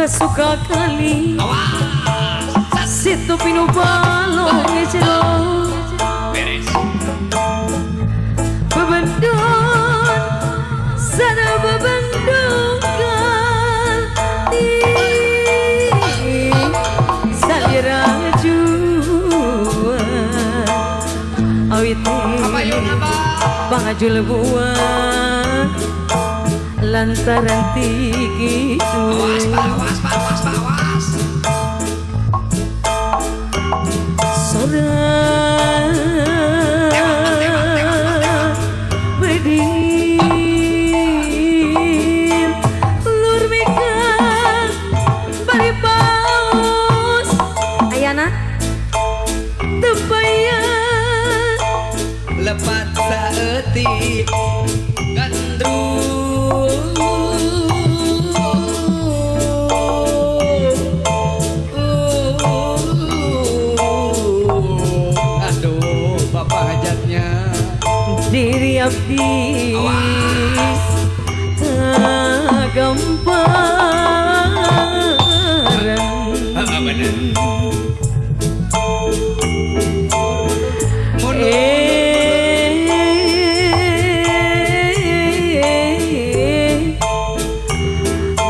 suka kali situ pinubalong ngejero bebendun sana bebendun kali salira juan awit bangajul buah lantaran tinggi awas sorang bedin lur megang bari paus ayana tepayan lepat saeutik gandrung diri abdi gamparan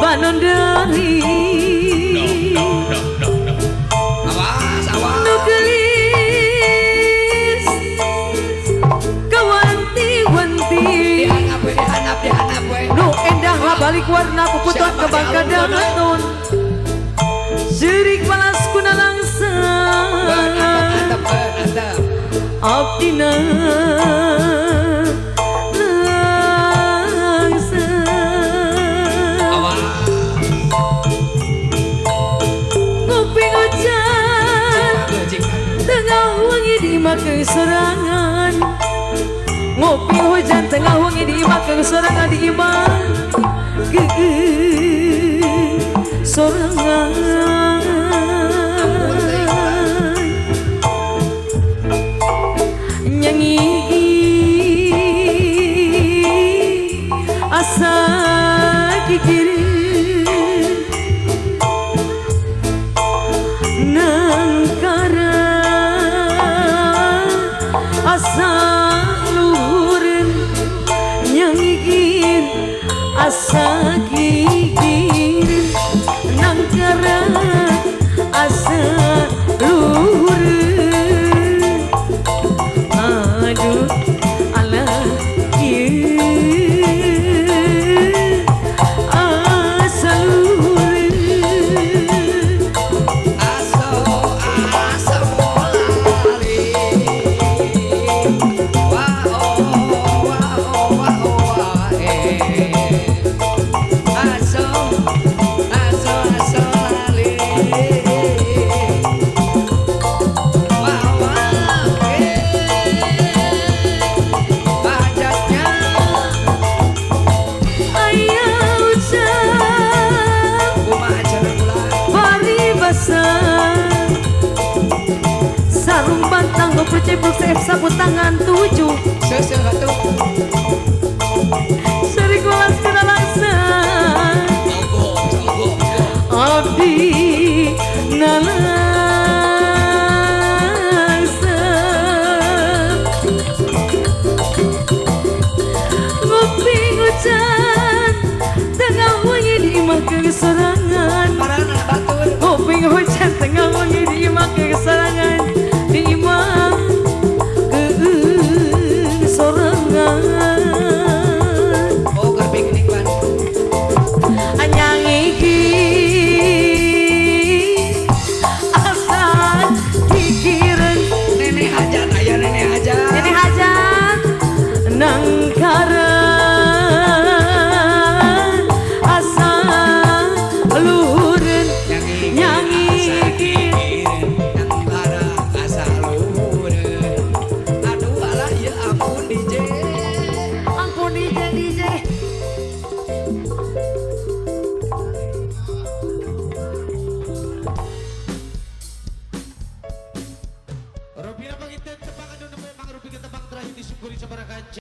banon dari balik warna puputan kebang kadangatun sirik balas kuna langsung abdina langsung ngopi hujan tengah wangi di makai sorangan ngopi hujan tengah wangi di makai sorangan di iman sorangan nyanyi asa kikiri nangkara asa luhurin nyanyi asa gigir nangkara asa luhur aduh alah asa luhur asa molali sarung bantang berceplok seef sapu tangan 7 seri kulas kena langsung abdi nalangsung ngopi ngucap